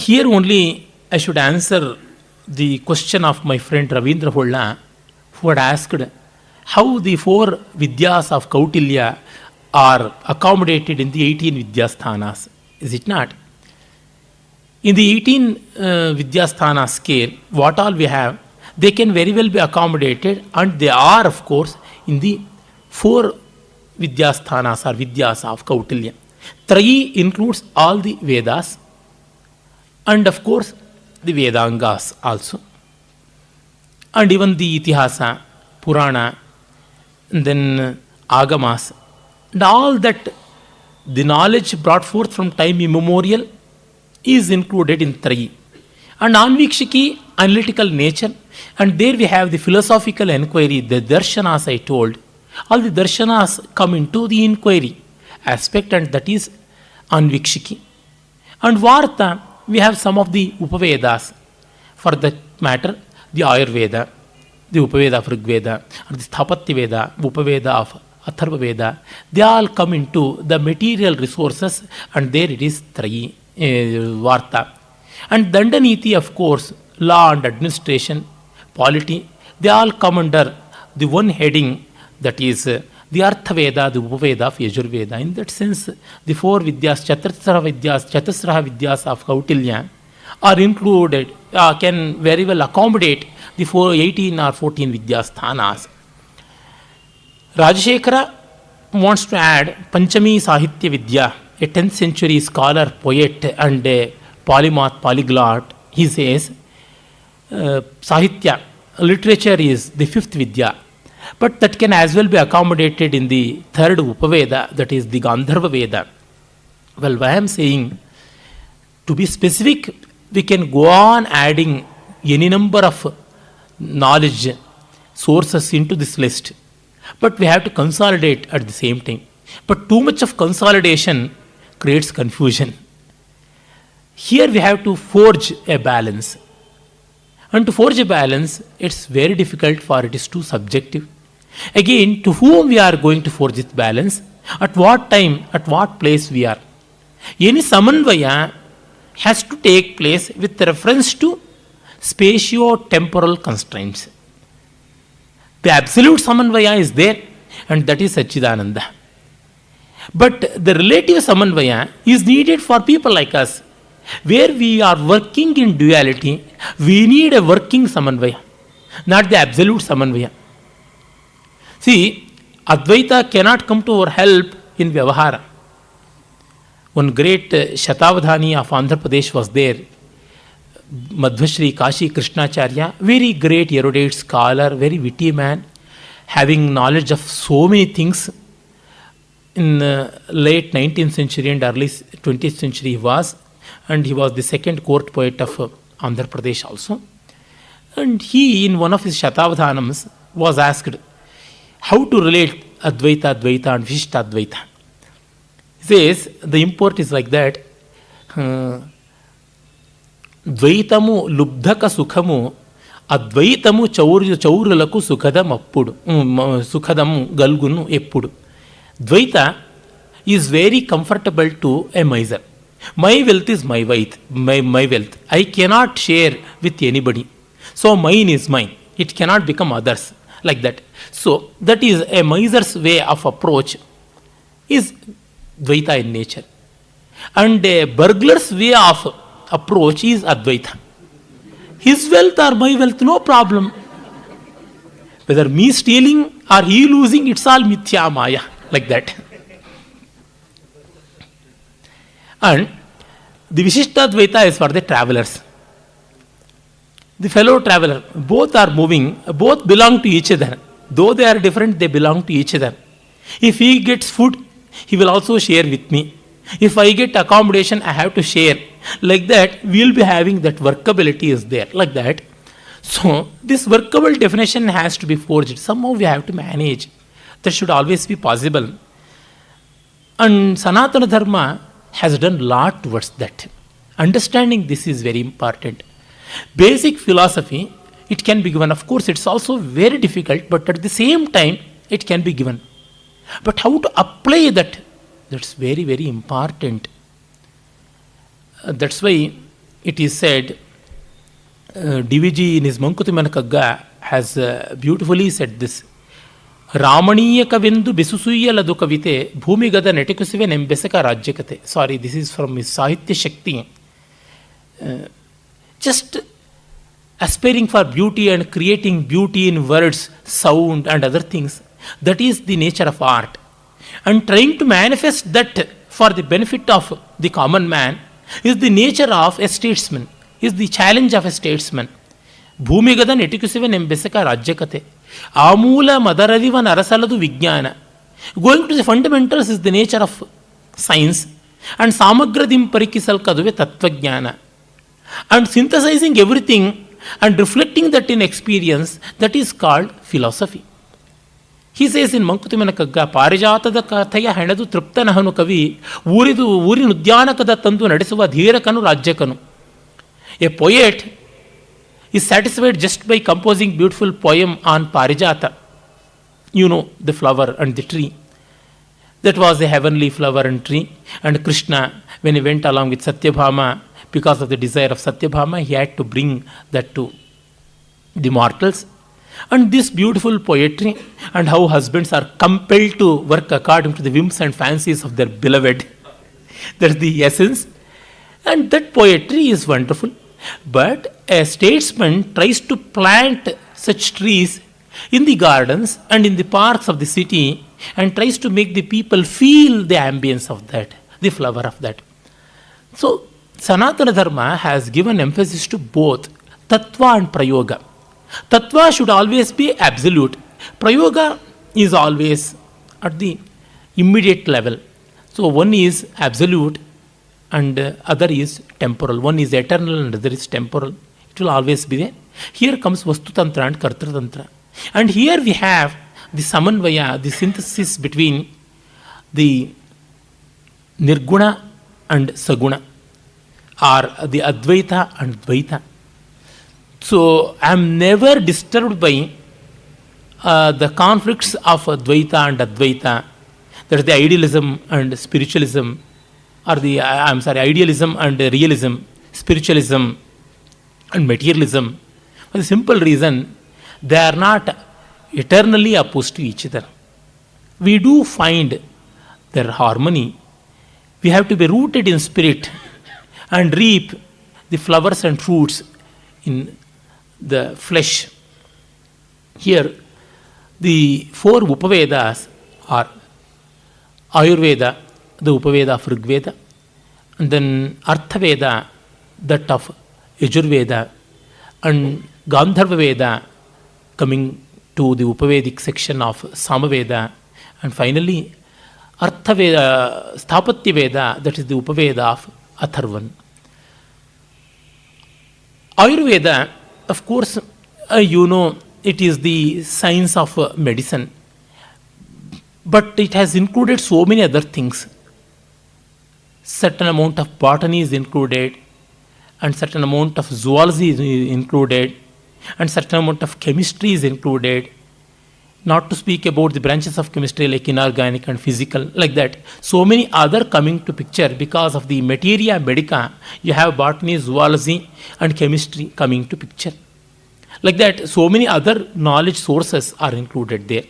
Here only I should answer the question of my friend Ravindra Holla, who had asked how the 4 Vidyas of Kautilya are accommodated in the 18 Vidyasthanas. Is it not? In the 18 Vidyasthana scale, what all we have, they can very well be accommodated, and they are, of course, in the 4 Vidyasthanas or Vidyas of Kautilya. Trayi includes all the Vedas and, of course, the Vedangas also. And even the Itihasa, Purana, and then Agamas, and all that the knowledge brought forth from time immemorial is included in Trayi. And Anvikshiki, analytical nature, and there we have the philosophical enquiry, the darshanas I told. All the darshanas come into the inquiry aspect, and that is Anvikshiki. And Varta, we have some of the Upavedas. For that matter, the Ayurveda, the Upaveda of Rigveda, or the Sthapatya Veda, Upaveda of Atharva Veda, they all come into the material resources, and there it is Trayi, Varta. And Dandaniti, of course, law and administration, polity, they all come under the one heading, that is the Artha Veda, the Upaveda of Yajurveda. In that sense, the 4 Vidyas, Chatusraha Vidyas of Kautilya are included, can very well accommodate the 18 or 14 Vidyasthanas. Rajashekara wants to add Panchami Sahitya Vidya, a 10th century scholar, poet, and a polymath, polyglot. He says, Sahitya, literature is the 5th Vidya, but that can as well be accommodated in the 3rd Upaveda, that is the Gandharva Veda. Well, I am saying, to be specific, we can go on adding any number of knowledge sources into this list, but we have to consolidate at the same time. But too much of consolidation creates confusion. Here we have to forge a balance. And to forge a balance, it's very difficult, for it is too subjective. Again, to whom we are going to forge this balance, at what time, at what place we are. Any samanvaya has to take place with reference to spatio-temporal constraints. The absolute samanvaya is there, and that is Satchidananda. But the relative samanvaya is needed for people like us. Where we are working in duality, we need a working samanvaya, not the absolute samanvaya. See, Advaita cannot come to our help in Vyavahara. One great Shatavadhani of Andhra Pradesh was there, Madhvashri Kashi Krishnacharya, very great erudite scholar, very witty man, having knowledge of so many things. In late 19th century and early 20th century he was, and he was the 2nd court poet of Andhra Pradesh also. And he, in one of his Shatavadhanams, was asked how to relate Advaita, Advaita and Vishishta Advaita. He says, the import is like that, Dvaitamu lubdhaka sukhamu, Advaitamu chaurulaku sukhadam appudu, sukhadam galgunu eppudu. Dvaita is very comfortable to a miser. My wealth is my wealth. My wealth. I cannot share with anybody. So mine is mine. It cannot become others. Like that. So that is a miser's way of approach, is Dvaita in nature. And a burglar's way of approach is Advaita. His wealth or my wealth, no problem. Whether me stealing or he losing, it's all mithya maya. Like that. And the Vishishta Advaita is for the travelers. The fellow traveler, both are moving, both belong to each other. Though they are different, they belong to each other. If he gets food, he will also share with me. If I get accommodation, I have to share. Like that, we will be having that workability is there. Like that. So, this workable definition has to be forged. Somehow we have to manage. That should always be possible. And Sanatana Dharma has done a lot towards that. Understanding this is very important. Basic philosophy, it can be given. Of course, it's also very difficult, but at the same time, it can be given. But how to apply that, that's very, very important. That's why it is said, DVG in his Mankutimana Kagga has beautifully said this. Ramaniyakavendu Besusuyaladu Kavite Bhumigada Netikusive Nembesaka Rajyakate. Sorry, this is from his Sahitya Shakti. Just aspiring for beauty and creating beauty in words, sound, and other things. That is the nature of art. And trying to manifest that for the benefit of the common man is the nature of a statesman, is the challenge of a statesman. Bhumigada Netikusive Nembesaka Rajyakate. Amula Madaradiva Narasaladu Vijnana. Going to the fundamentals is the nature of science. And Samagradim Parikisal Kaduve Tattvajnana. And synthesizing everything and reflecting that in experience, that is called philosophy. He says in Mankutimana Kagga, Parijatada Kathaya Henadu Triptanahanu Kavi, Uri Nudyanakada Tandu Nadisuva Dhirakanu Rajjakanu. A poet is satisfied just by composing beautiful poem on Parijata. You know, the flower and the tree. That was a heavenly flower and tree. And Krishna, when he went along with Satyabhama, because of the desire of Satyabhama, he had to bring that to the mortals. And this beautiful poetry and how husbands are compelled to work according to the whims and fancies of their beloved. That's the essence. And that poetry is wonderful. But a statesman tries to plant such trees in the gardens and in the parks of the city and tries to make the people feel the ambience of that, the flower of that. So, Sanatana Dharma has given emphasis to both Tattva and Prayoga. Tattva should always be absolute. Prayoga is always at the immediate level. So one is absolute and other is temporal. One is eternal and other is temporal. It will always be there. Here comes Vastu Tantra and Kartra Tantra. And here we have the Samanvaya, the synthesis between the Nirguna and Saguna, or the Advaita and Dvaita. So I am never disturbed by the conflicts of Dvaita and Advaita. That is the idealism and spiritualism, or the idealism and realism, spiritualism and materialism. For the simple reason, they are not eternally opposed to each other. We do find their harmony. We have to be rooted in spirit and reap the flowers and fruits in the flesh. Here, the four Upavedas are Ayurveda, the Upaveda of Rigveda, and then Arthaveda, that of Yajurveda, and Gandharva Veda, coming to the Upavedic section of Samaveda, and finally Arthaveda, Sthapatya Veda, that is the Upaveda of Atharvan. Ayurveda, of course, it is the science of medicine, but it has included so many other things. Certain amount of botany is included, and certain amount of zoology is included, and certain amount of chemistry is included. Not to speak about the branches of chemistry like inorganic and physical, like that. So many other coming to picture because of the materia medica. You have botany, zoology, and chemistry coming to picture. Like that, so many other knowledge sources are included there.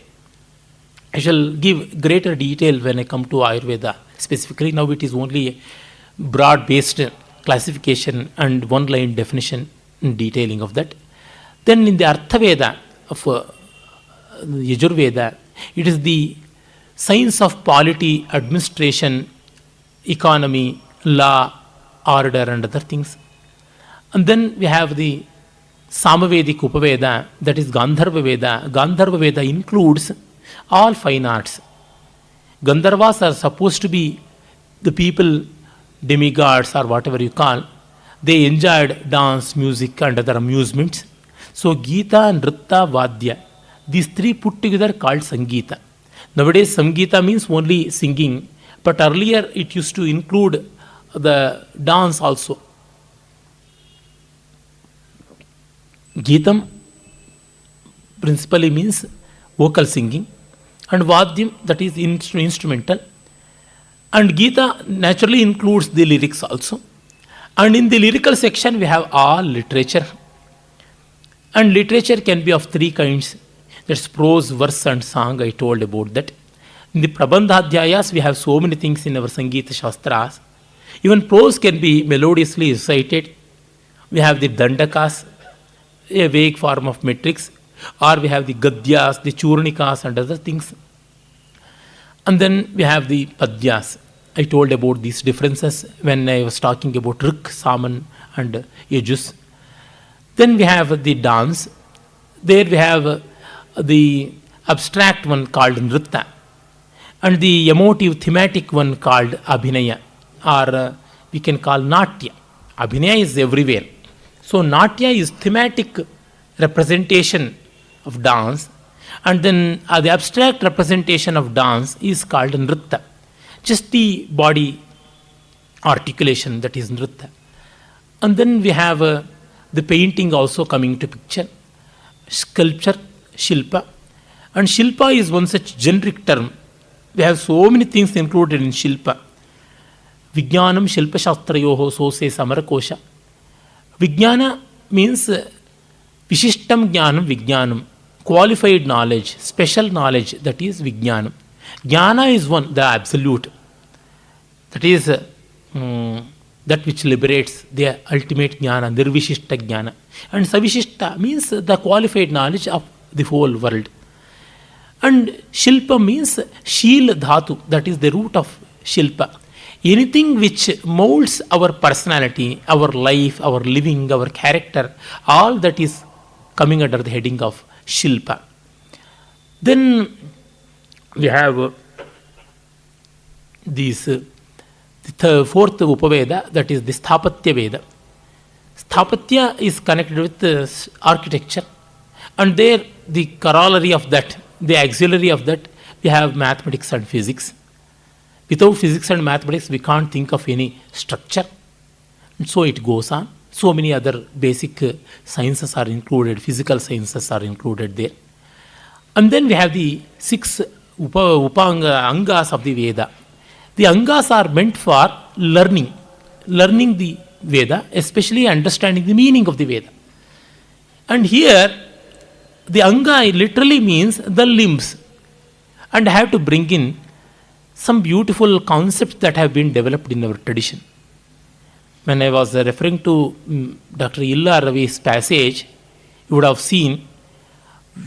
I shall give greater detail when I come to Ayurveda. Specifically, now it is only a broad-based classification and one-line definition and detailing of that. Then in the Arthaveda of Yajurveda, it is the science of polity, administration, economy, law, order, and other things. And then we have the Samavedic Upaveda, that is Gandharva Veda. Gandharva Veda includes all fine arts. Gandharvas are supposed to be the people, demigods or whatever you call. They enjoyed dance, music, and other amusements. So Gita, Nritta, Vadya, these three put together called Sangeeta. Nowadays, Sangeeta means only singing, but earlier it used to include the dance also. Geetam principally means vocal singing, and Vadyam, that is instrumental. And Gita naturally includes the lyrics also. And in the lyrical section, we have all literature. And literature can be of three kinds. That's prose, verse, and song. I told about that. In the Prabandhadhyayas, we have so many things in our Sangeeta Shastras. Even prose can be melodiously recited. We have the Dandakas, a vague form of metrics, or we have the Gadyas, the Churnikas, and other things. And then we have the Padyas. I told about these differences when I was talking about Rik, Saman, and Yajus. Then we have the dance. There we have the abstract one called Nritta, and the emotive thematic one called Abhinaya, or we can call Natya. Abhinaya is everywhere. So Natya is thematic representation of dance, and then the abstract representation of dance is called Nritta. Just the body articulation, that is Nritta. And then we have the painting also coming to picture, sculpture, Shilpa. And Shilpa is one such generic term. We have so many things included in Shilpa. Vijnanam Shilpa Shastrayoho Sose Samarakosha. Vijnana means Vishishtam Jnanam Vijnanam, qualified knowledge, special knowledge, that is Vijnanam. Jnana is one, the absolute. That is that which liberates, the ultimate jnana, nirvishishta jnana. And savishishta means the qualified knowledge of the whole world. And shilpa means shil dhatu, that is the root of shilpa. Anything which molds our personality, our life, our living, our character, all that is coming under the heading of shilpa. Then we have these the fourth Upaveda, that is the Sthapatya Veda. Sthapatya is connected with architecture, and there the corollary of that, the auxiliary of that, we have mathematics and physics. Without physics and mathematics, we can't think of any structure. And so it goes on. So many other basic sciences are included, physical sciences are included there. And then we have the six Angas of the Veda. The Angas are meant for learning the Veda, especially understanding the meaning of the Veda. And here, the Anga literally means the limbs. And I have to bring in some beautiful concepts that have been developed in our tradition. When I was referring to Dr. Illa Ravi's passage, you would have seen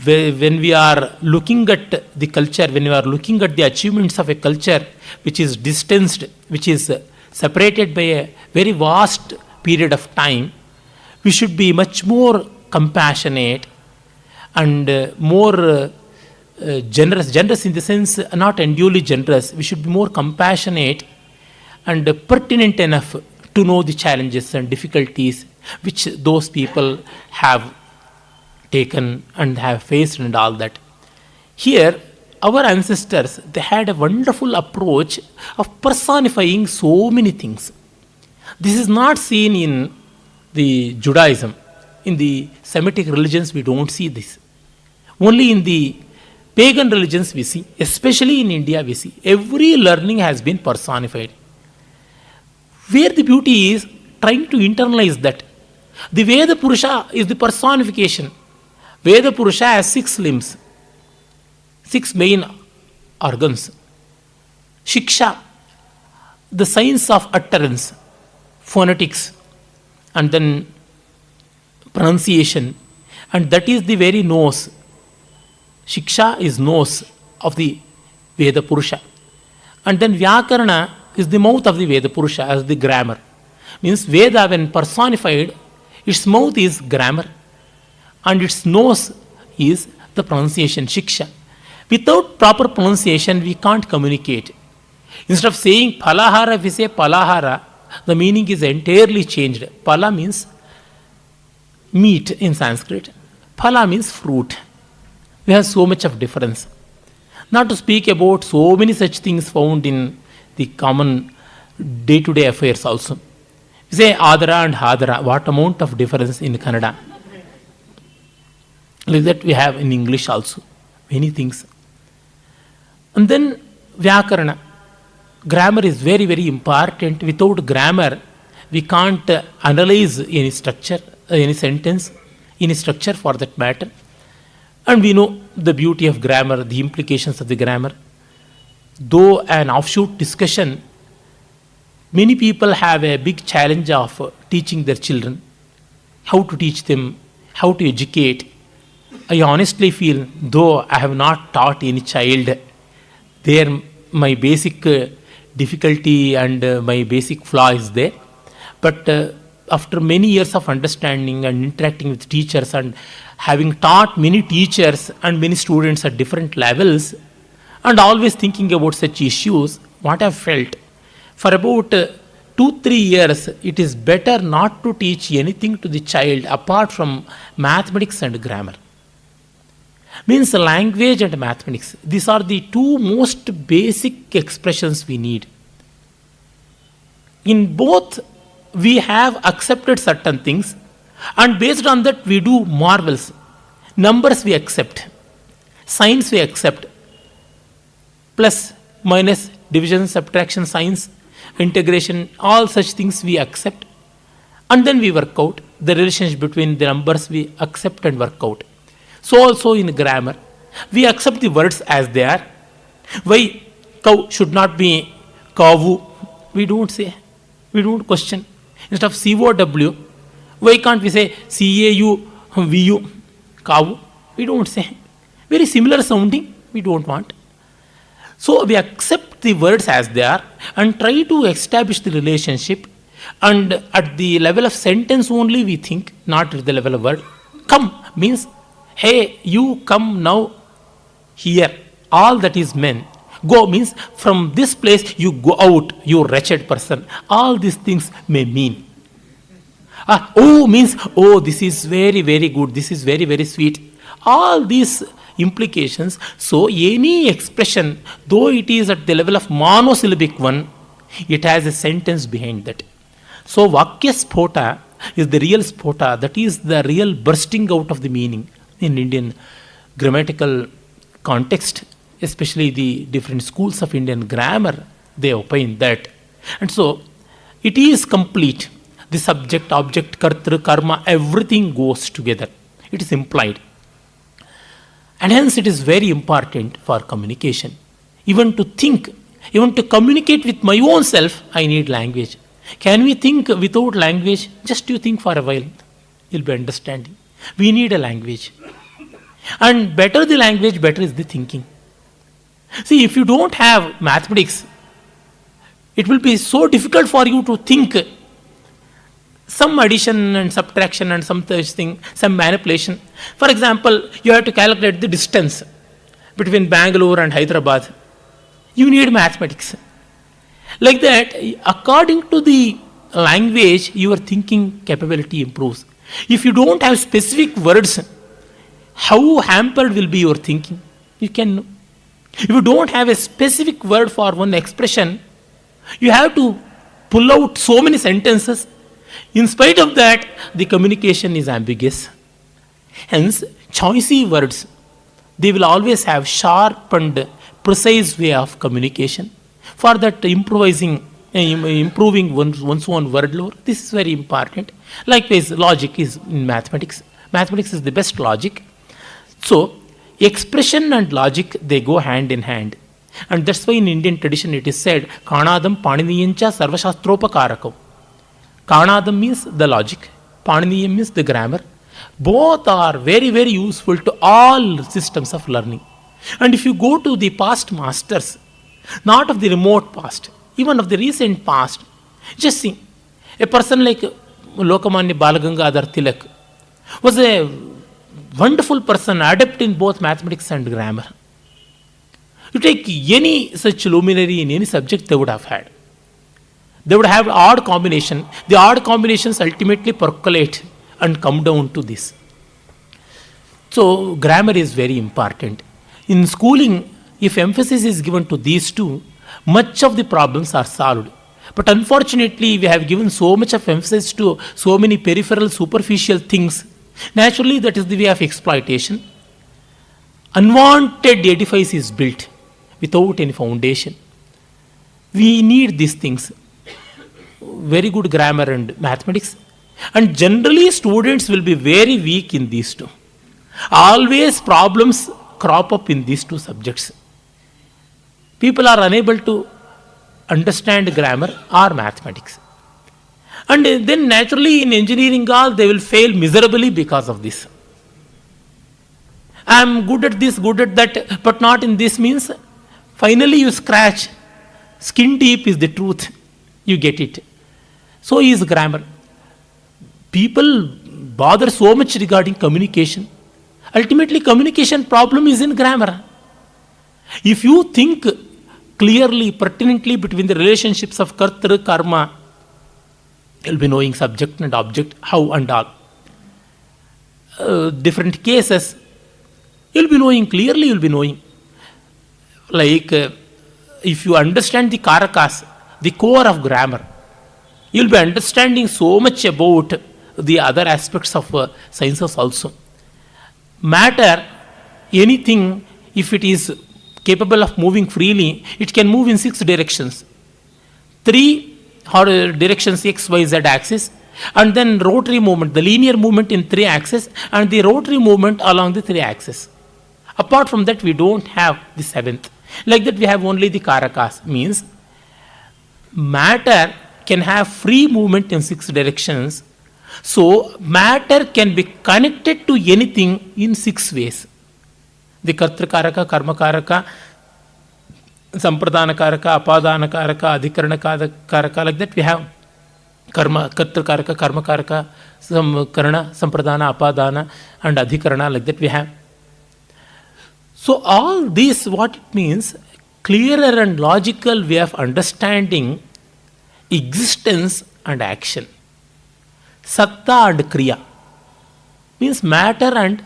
when we are looking at the culture, when we are looking at the achievements of a culture which is distanced, which is separated by a very vast period of time, we should be much more compassionate and more generous in the sense, not unduly generous. We should be more compassionate and pertinent enough to know the challenges and difficulties which those people have taken and have faced and all that. Here, our ancestors, they had a wonderful approach of personifying so many things. This is not seen in the Judaism. In the Semitic religions, we don't see this. Only in the pagan religions we see, especially in India we see. Every learning has been personified. Where the beauty is trying to internalize that. The Veda Purusha is the personification. Veda Purusha has 6 limbs, 6 main organs. Shiksha, the science of utterance, phonetics, and then pronunciation, and that is the very nose. Shiksha is nose of the Veda Purusha. And then Vyakarana is the mouth of the Veda Purusha as the grammar. Means Veda, when personified, its mouth is grammar and its nose is the pronunciation, Shiksha. Without proper pronunciation, we can't communicate. Instead of saying Palahara, if we say Palahara, the meaning is entirely changed. Pala means meat in Sanskrit. Phala means fruit. We have so much of difference. Not to speak about so many such things found in the common day-to-day affairs also. We say Adara and Hadara. What amount of difference in Kannada? Like that we have in English also. Many things. And then Vyakarana. Grammar is very, very important. Without grammar, We can't analyze any structure, any sentence, any structure for that matter. And we know the beauty of grammar, the implications of the grammar. Though an offshoot discussion, many people have a big challenge of teaching their children, how to teach them, how to educate. I honestly feel, though I have not taught any child, there my basic difficulty and my basic flaw is there. But after many years of understanding and interacting with teachers and having taught many teachers and many students at different levels, and always thinking about such issues, what I've felt, for about 2-3 years, it is better not to teach anything to the child apart from mathematics and grammar. Means language and mathematics. These are the two most basic expressions we need. In both, we have accepted certain things, and based on that, we do marvels. Numbers we accept, signs we accept, plus, minus, division, subtraction, signs, integration, all such things we accept, and then we work out the relationship between the numbers we accept and work out. So also in grammar, we accept the words as they are. Why cow should not be kavu? We don't say, we don't question. Instead of COW, why can't we say CAUVU, kavu? We don't say. Very similar sounding, we don't want. So we accept the words as they are and try to establish the relationship, and at the level of sentence only we think, not at the level of word. Come means, hey, you come now here. All that is men. Go means from this place you go out, you wretched person. All these things may mean. Oh means, oh, this is very, very good. This is very, very sweet. All these implications. So any expression, though it is at the level of monosyllabic one, it has a sentence behind that. So Vakya Spota is the real spota, that is the real bursting out of the meaning in Indian grammatical context, especially the different schools of Indian grammar, they opine that. And so it is complete. The subject, object, kartru, karma, everything goes together. It is implied. And hence it is very important for communication. Even to think, even to communicate with my own self, I need language. Can we think without language? Just you think for a while, you'll be understanding. We need a language. And better the language, better is the thinking. See, if you don't have mathematics, it will be so difficult for you to think some addition and subtraction and some such thing, some manipulation. For example, you have to calculate the distance between Bengaluru and Hyderabad. You need mathematics. Like that, according to the language, your thinking capability improves. If you don't have specific words, how hampered will be your thinking? You can know. If you don't have a specific word for one expression, you have to pull out so many sentences. In spite of that, the communication is ambiguous. Hence, choicy words, they will always have sharp and precise way of communication. For that, improving one's own word lore, this is very important. Likewise, logic is in mathematics. Mathematics is the best logic. So, expression and logic, they go hand in hand. And that's why in Indian tradition it is said, Kanadam Paniniyancha Sarvashastropakarako. Kanadam means the logic, Paniniyam means the grammar. Both are very, very useful to all systems of learning. And if you go to the past masters, not of the remote past, even of the recent past, just see, a person like Lokamanya Balagangadhar Tilak was a wonderful person, adept in both mathematics and grammar. You take any such luminary in any subject they would have had. They would have odd combination. The odd combinations ultimately percolate and come down to this. So grammar is very important. In schooling, if emphasis is given to these two, much of the problems are solved. But unfortunately, we have given so much of emphasis to so many peripheral, superficial things. Naturally, that is the way of exploitation. Unwanted edifice is built without any foundation. We need these things. very good grammar and mathematics. And generally students will be very weak in these two. Always problems crop up in these two subjects. People are unable to understand grammar or mathematics. And then naturally in engineering all they will fail miserably because of this. I am good at this, good at that, but not in this means finally you scratch. Skin deep is the truth. You get it. So is grammar. People bother so much regarding communication. Ultimately communication problem is in grammar. If you think clearly, pertinently between the relationships of kartra, karma, you'll be knowing subject and object, how and all. Different cases, you'll be knowing clearly, you'll be knowing. Like if you understand the karakas, the core of grammar, you'll be understanding so much about the other aspects of sciences also. Matter, anything, if it is capable of moving freely, it can move in 6 directions. 3 directions, x, y, z axis, and then rotary movement, the linear movement in 3 axes, and the rotary movement along the 3 axes. Apart from that, we don't have the 7th. Like that, we have only the karakas. Means matter can have free movement in 6 directions. So matter can be connected to anything in 6 ways. The kartra karaka, karma karaka, sampradana karaka, apadana karaka, adhikarana karaka, like that we have karma, kartra karaka, karma karaka, karana, sampradana, apadana, and adhikarana, like that we have. So all this, what it means, clearer and logical way of understanding existence and action. Satta and kriya means matter and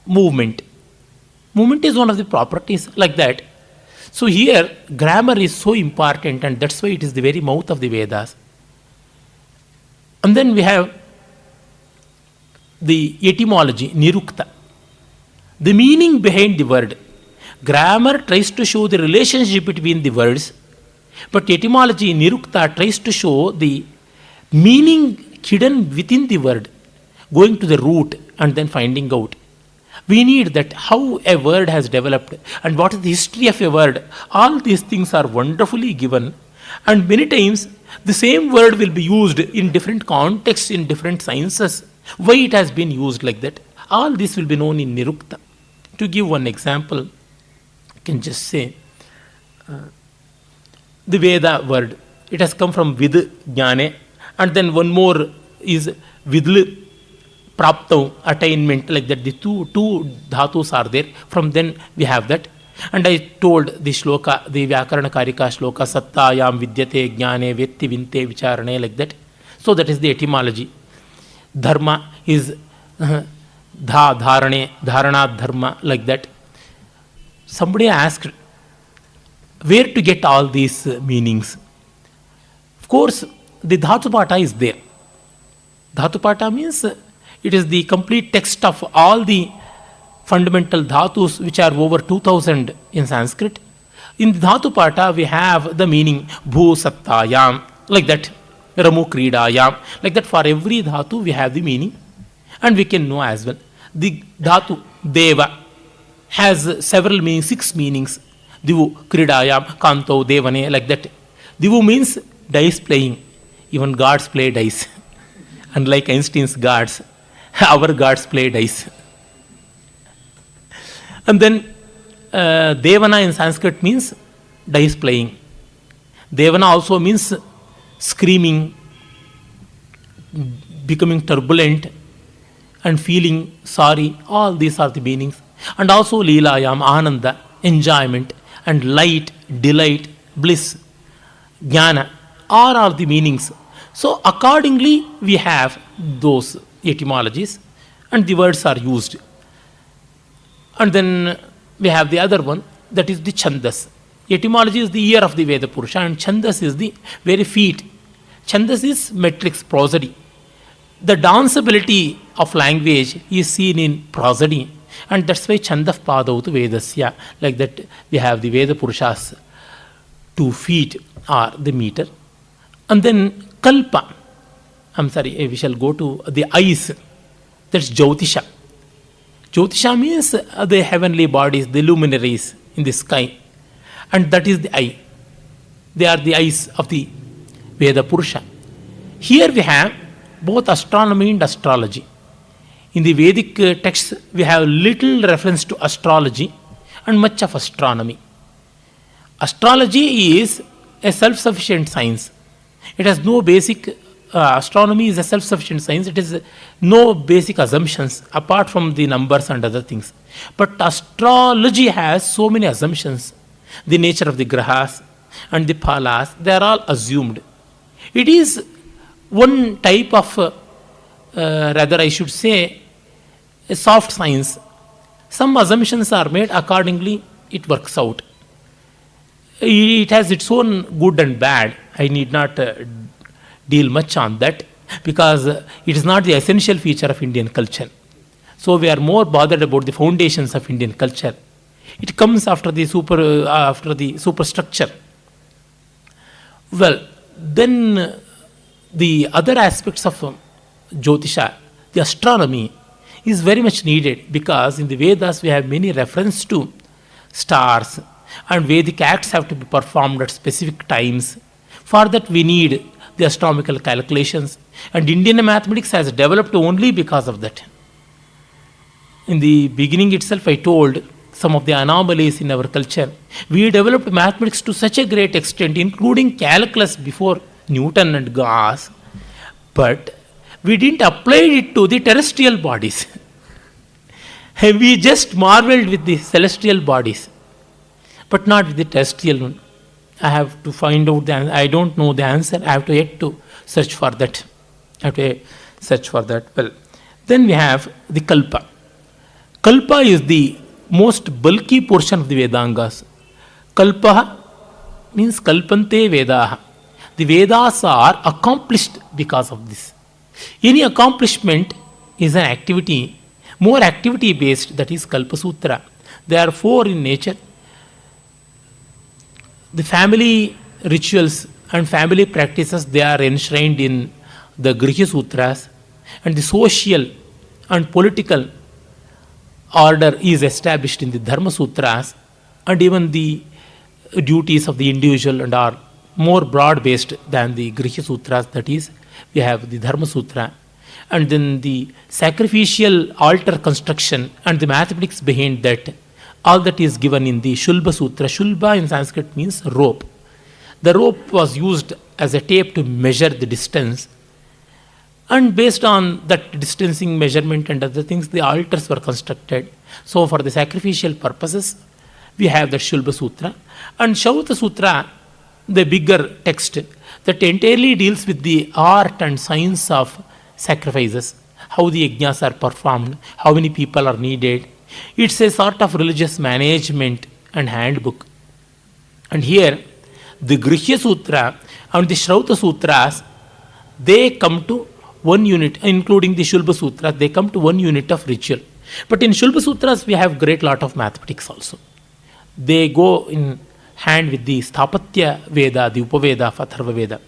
movement. Movement is one of the properties like that. So here grammar is so important, and that's why it is the very mouth of the Vedas. And then we have the etymology, nirukta. The meaning behind the word. Grammar tries to show the relationship between the words, but etymology, nirukta, tries to show the meaning hidden within the word, going to the root and then finding out. We need that how a word has developed and what is the history of a word. All these things are wonderfully given, and many times the same word will be used in different contexts, in different sciences. Why it has been used like that? All this will be known in Nirukta. To give one example, I can just say the Veda word. It has come from Vid, Jnane, and then one more is Vidl, Praptav, attainment, like that. The two dhatus are there. From then we have that. And I told the shloka, the Vyakarana Karika shloka, Sattayam Vidyate Jnane Vetti Vinte Vicharane, like that. So that is the etymology. Dharma is Dha, Dharane, Dharana, Dharma, like that. Somebody asked where to get all these meanings. Of course, the Dhatupata is there. Dhatupata means it is the complete text of all the fundamental dhatus, which are over 2000 in Sanskrit. In the Dhatupata, we have the meaning Bhu Sattayam, like that, Ramu Kridayam, like that. For every dhatu, we have the meaning, and we can know as well. The dhatu Deva has several meanings, 6 meanings. Divu Kridayam, Kanto, Devane, like that. Divu means dice playing. Even gods play dice. Unlike Einstein's gods, our gods play dice. And then Devana in Sanskrit means dice playing. Devana also means screaming, becoming turbulent, and feeling sorry. All these are the meanings. And also Leelayam, Ananda, enjoyment, and light, delight, bliss, Jnana. All are the meanings. So accordingly we have those etymologies, and the words are used. And then we have the other one, that is the Chandas. Etymology is the ear of the Veda Purusha, and Chandas is the very feet. Chandas is metrics, prosody. The danceability of language is seen in prosody, and that's why Chandav Padaut Vedasya, like that we have the Veda Purusha's 2 feet are the meter. And then Kalpa. I'm sorry, we shall go to the eyes. That's Jyotisha. Jyotisha means the heavenly bodies, the luminaries in the sky. And that is the eye. They are the eyes of the Veda Purusha. Here we have both astronomy and astrology. In the Vedic texts, we have little reference to astrology and much of astronomy. Astrology is a self-sufficient science. It has no basic, astronomy is a self-sufficient science. It is no basic assumptions apart from the numbers and other things. But astrology has so many assumptions. The nature of the grahas and the phalas, they are all assumed. It is one type of, rather I should say, a soft science. Some assumptions are made, accordingly it works out. It has its own good and bad. I need not deal much on that because it is not the essential feature of Indian culture. So we are more bothered about the foundations of Indian culture. It comes after the superstructure. Well, then the other aspects of Jyotisha, the astronomy, is very much needed because in the Vedas we have many references to stars and Vedic acts have to be performed at specific times. For that we need the astronomical calculations, and Indian mathematics has developed only because of that. In the beginning itself I told some of the anomalies in our culture. We developed mathematics to such a great extent, including calculus before Newton and Gauss, but we didn't apply it to the terrestrial bodies. We just marveled with the celestial bodies, but not with the terrestrial one. I have to find out the answer. I don't know the answer. I have to yet to search for that. Well, then we have the Kalpa. Kalpa is the most bulky portion of the Vedangas. Kalpa means Kalpante Vedaha. The Vedas are accomplished because of this. Any accomplishment is an activity, more activity based, that is Kalpa Sutra. There are 4 in nature. The family rituals and family practices, they are enshrined in the Grihya Sutras, and the social and political order is established in the Dharma Sutras, and even the duties of the individual and are more broad based than the Grihya Sutras, that is, we have the Dharma Sutra, and then the sacrificial altar construction and the mathematics behind that, all that is given in the Shulba Sutra. Shulba in Sanskrit means rope. The rope was used as a tape to measure the distance, and based on that distancing measurement and other things, the altars were constructed. So for the sacrificial purposes, we have the Shulba Sutra. And Shauta Sutra, the bigger text, that entirely deals with the art and science of sacrifices, how the yajnas are performed, how many people are needed. It's a sort of religious management and handbook. And here, the Grihya Sutra and the Shrauta Sutras, they come to one unit, including the Shulba Sutra, they come to one unit of ritual. But in Shulba Sutras, we have great lot of mathematics also. They go in hand with the Sthapatya Veda, the Upaveda of Atharva Veda.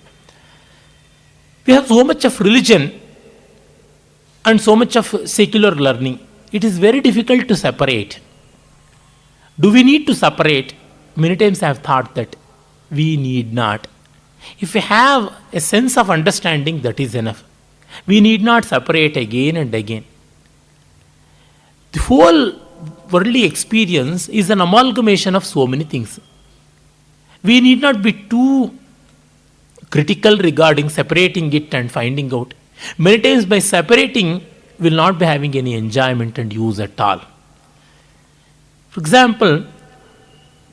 We have so much of religion and so much of secular learning. It is very difficult to separate. Do we need to separate? Many times I have thought that we need not. If we have a sense of understanding, that is enough. We need not separate again and again. The whole worldly experience is an amalgamation of so many things. We need not be too critical regarding separating it and finding out. Many times by separating, we will not be having any enjoyment and use at all. For example,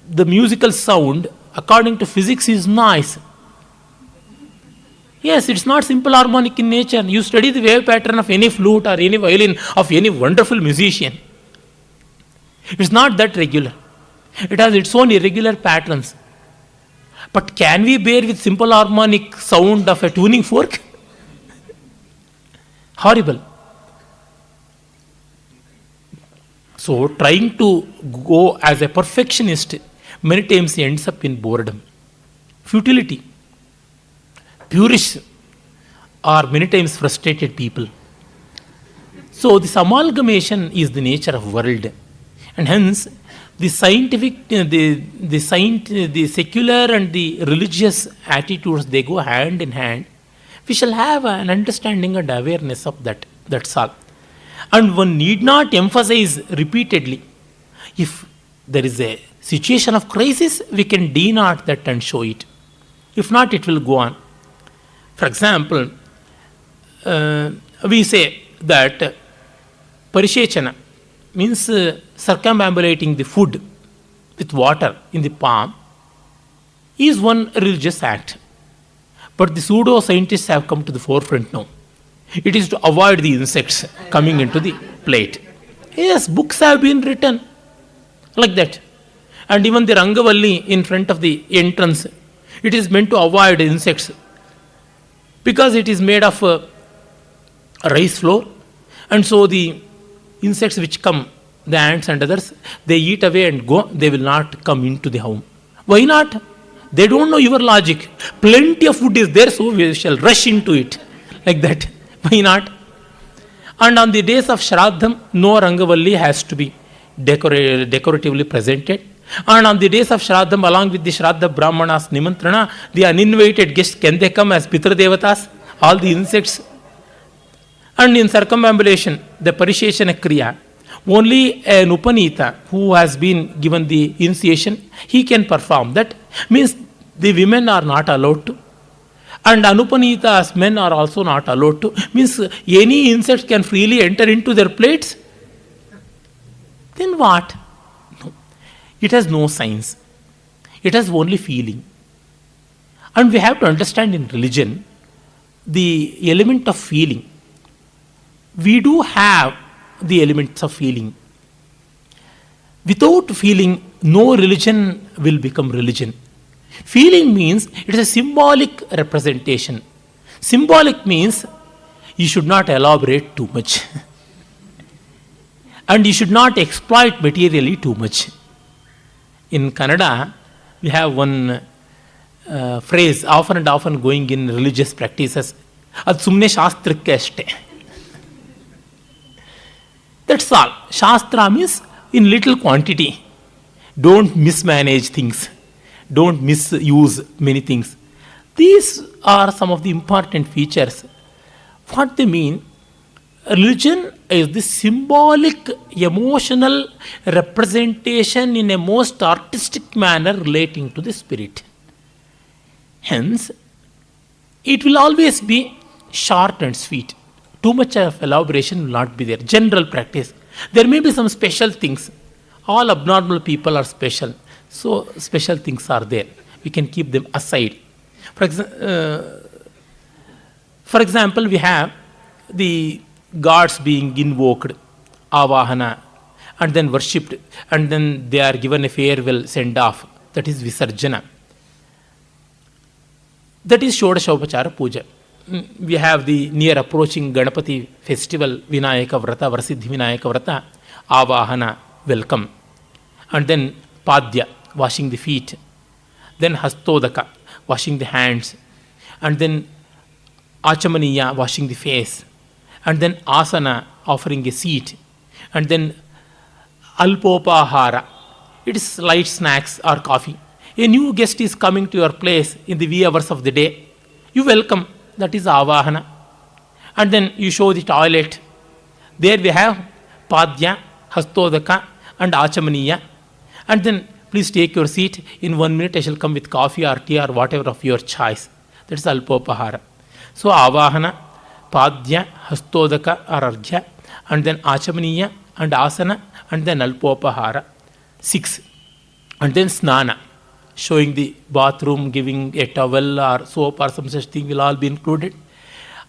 the musical sound, according to physics, is noise. Yes, it's not simple harmonic in nature. You study the wave pattern of any flute or any violin of any wonderful musician. It's not that regular. It has its own irregular patterns. But can we bear with simple harmonic sound of a tuning fork? Horrible. So trying to go as a perfectionist many times ends up in boredom, futility. purists are many times frustrated people. So this amalgamation is the nature of world, and hence the scientific, the secular and the religious attitudes, they go hand in hand. We shall have an understanding and awareness of that. That's all. And one need not emphasize repeatedly. If there is a situation of crisis, we can denote that and show it. If not, it will go on. For example, we say that parishechana means circumambulating the food with water in the palm is one religious act. But the pseudo-scientists have come to the forefront now. It is to avoid the insects coming into the plate. Yes, books have been written like that. And even the Rangavalli in front of the entrance, it is meant to avoid insects because it is made of rice flour, and so the insects which come, the ants and others, they eat away and go, they will not come into the home. Why not? They don't know your logic. Plenty of food is there, so we shall rush into it. Like that. Why not? And on the days of Shraddham, no Rangavalli has to be decoratively presented. And on the days of Shraddham, along with the Shraddha Brahmanas Nimantrana, the uninvited guests, can they come as Pitra Devatas? All the insects. And in circumambulation, the Parisheshana Kriya, only an Upanita who has been given the initiation, he can perform. That means the women are not allowed to. And Anupanita's men are also not allowed to. Means any insect can freely enter into their plates. Then what? No. It has no science. It has only feeling. And we have to understand in religion the element of feeling. We do have the elements of feeling. Without feeling, no religion will become religion. Feeling means it is a symbolic representation. Symbolic means you should not elaborate too much. And you should not exploit materially too much. In Kannada, we have one phrase often and often going in religious practices. Ad sumne shastrakke ashte. That's all. Shastra means in little quantity. Don't mismanage things. Don't misuse many things. These are some of the important features. What they mean, religion is the symbolic, emotional representation in a most artistic manner relating to the spirit. Hence, it will always be short and sweet. Too much of elaboration will not be there. General practice. There may be some special things. All abnormal people are special. So, special things are there. We can keep them aside. For example, we have the gods being invoked, avahana, and then worshipped, and then they are given a farewell send-off. That is Visarjana. That is Shodashopachara Puja. We have the near approaching Ganapati festival, Vinayaka Vrata, Varasiddhi Vinayaka Vrata, avahana, welcome. And then Padya, washing the feet. Then Hastodaka, washing the hands. And then Achamaniya, washing the face. And then Asana, offering a seat. And then Alpopahara, it is light snacks or coffee. A new guest is coming to your place in the wee hours of the day. You welcome, that is Avahana. And then you show the toilet. There we have Padya, Hastodaka and Achamaniya. And then please take your seat. In 1 minute I shall come with coffee or tea or whatever of your choice. That is Alpopahara. So Avahana, Padya, Hastodaka or Arghya, and then Achamaniya and Asana, and then Alpopahara. 6. And then Snana, showing the bathroom, giving a towel or soap or some such thing will all be included.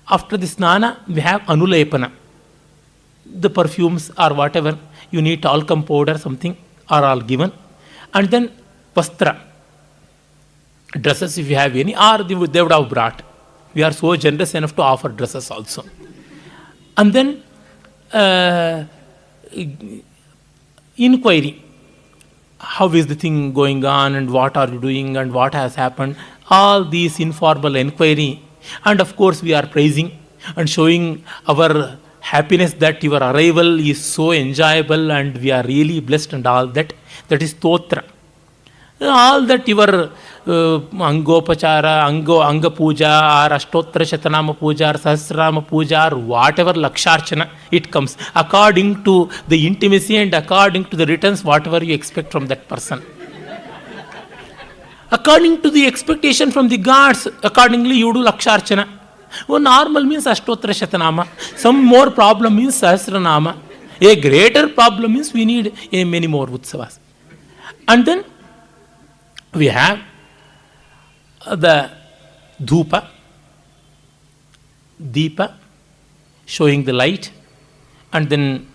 After the Snana, we have Anulepana. The perfumes or whatever you need, talcum powder, something are all given. And then Vastra, dresses if you have any, or they would have brought. We are so generous enough to offer dresses also. And then inquiry. How is the thing going on and what are you doing and what has happened? All these informal inquiry And of course, we are praising and showing our happiness that your arrival is so enjoyable and we are really blessed and all that. That is stotra. All that your angopachara, anga puja or ashtotra shatanama puja or sahasranama puja or whatever laksharchana, it comes according to the intimacy and according to the returns whatever you expect from that person. According to the expectation from the gods, accordingly you do laksharchana. One normal means ashtotra shatanama. Some more problem means sahasranama. A greater problem means we need many more utsavas. And then we have the dhupa, deepa, showing the light, and then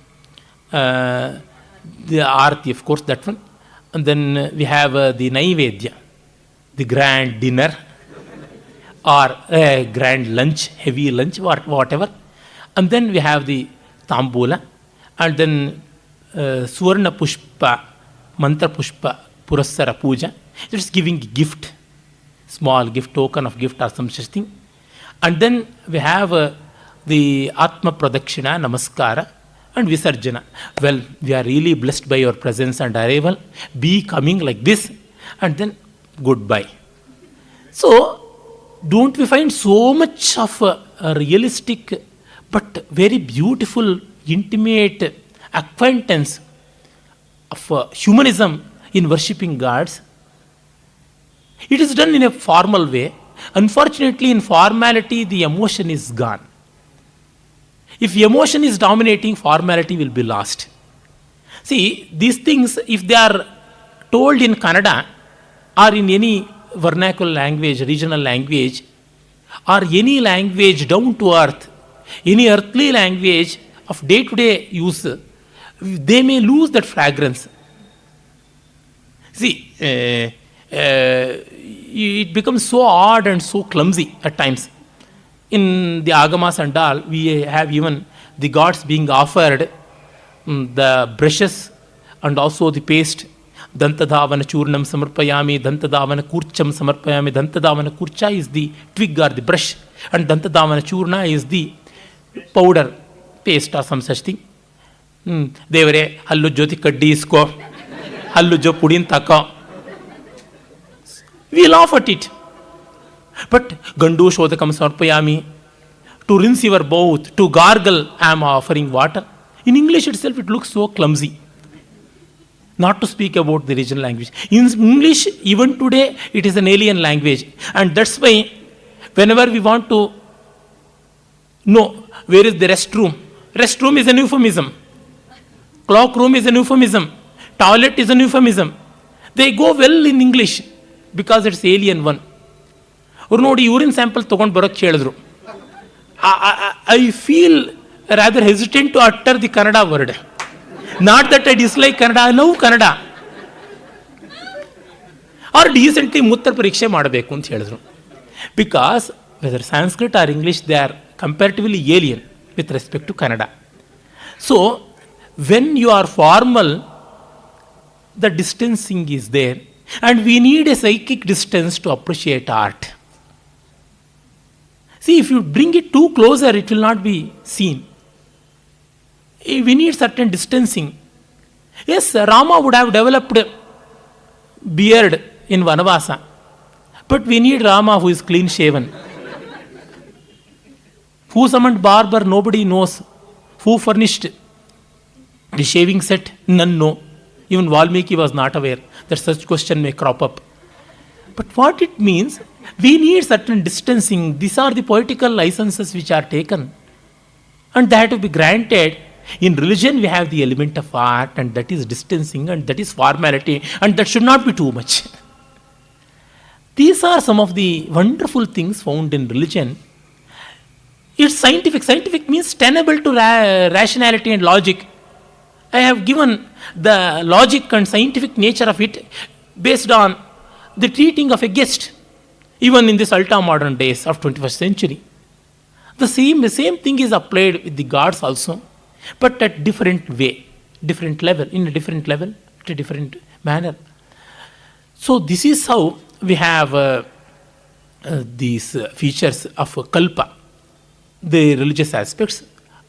the arati, of course, that one. And then we have the naivedya, the grand dinner, or a grand lunch, heavy lunch, whatever. And then we have the tambula, and then suvarna pushpa, mantra pushpa, purassara puja. It's giving gift, small gift, token of gift or some such thing. And then we have the Atma Pradakshina, Namaskara and Visarjana. Well, we are really blessed by your presence and arrival. Be coming like this and then goodbye. So, don't we find so much of a realistic but very beautiful, intimate acquaintance of humanism in worshipping gods? It is done in a formal way. Unfortunately, in formality, the emotion is gone. If emotion is dominating, formality will be lost. See, these things, if they are told in Kannada or in any vernacular language, regional language, or any language down to earth, any earthly language of day-to-day use, they may lose that fragrance. See, it becomes so odd and so clumsy at times. In the agamas and all, we have even the gods being offered the brushes and also the paste. Dantadhavana churnam samarpayami, dantadhavana kurcham samarpayami. Dantadhavana kurcha is the twig or the brush, and dantadhavana churna is the powder, paste or some such thing. Devare, hallu jyoti kaddi isko, hallu jo pudin taka. We laugh at it. But gandu shodakam sarpayami, to rinse your mouth, to gargle, I am offering water. In English itself, it looks so clumsy. Not to speak about the regional language. In English, even today, it is an alien language. And that's why, whenever we want to know where is the restroom, restroom is an euphemism. Clock room is an euphemism. Toilet is an euphemism. They go well in English because it's alien one. Or no, urine sample ತಗೊಂಡು ಬರೋಕ್ಕೆ ಹೇಳಿದ್ರು. I feel rather hesitant to utter the Kannada word. Not that I dislike Kannada, I love Kannada. Or decently ಮುತ್ತರ ಪರೀಕ್ಷೆ ಮಾಡಬೇಕು ಅಂತ ಹೇಳಿದ್ರು. Because whether Sanskrit or English, they are comparatively alien with respect to Kannada. So, when you are formal, the distancing is there. And we need a psychic distance to appreciate art. See, if you bring it too closer, it will not be seen. We need certain distancing. Yes, Rama would have developed beard in Vanavasa. But we need Rama who is clean shaven. Who summoned barber, nobody knows. Who furnished the shaving set, none know. Even Valmiki was not aware that such question may crop up. But what it means, we need certain distancing. These are the poetical licenses which are taken. And they have to be granted. In religion, we have the element of art, and that is distancing, and that is formality, and that should not be too much. These are some of the wonderful things found in religion. It's scientific. Scientific means tenable to rationality and logic. I have given the logic and scientific nature of it based on the treating of a guest, even in this ultra-modern days of 21st century. The same thing is applied with the gods also, but at different way, different level, in a different level, at a different manner. So this is how we have these features of kalpa, the religious aspects.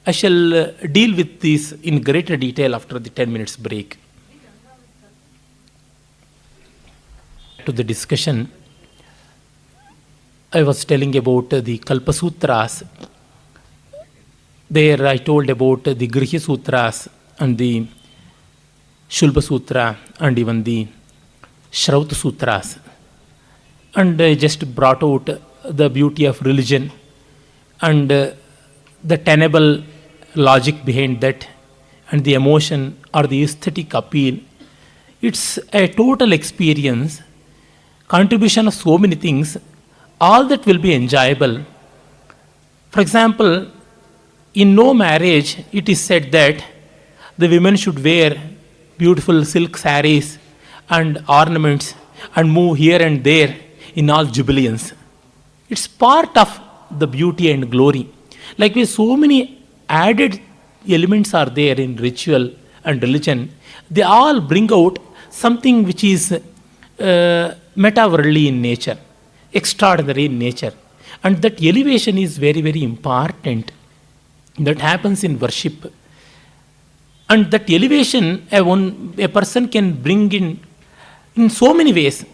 I shall deal with these in greater detail after the 10 minutes break. To the discussion, I was telling about the Kalpa Sutras. There I told about the Grihi Sutras and the Shulba Sutra and even the Shrauta Sutras. And I just brought out the beauty of religion and the tenable logic behind that and the emotion or the aesthetic appeal. It's a total experience, contribution of so many things, all that will be enjoyable. For example, in no marriage, it is said that the women should wear beautiful silk sarees and ornaments and move here and there in all jubileance. It's part of the beauty and glory. Likewise, so many added elements are there in ritual and religion. They all bring out something which is metaworldly in nature, extraordinary in nature. And that elevation is very, very important. That happens in worship. And that elevation, a person can bring in so many ways.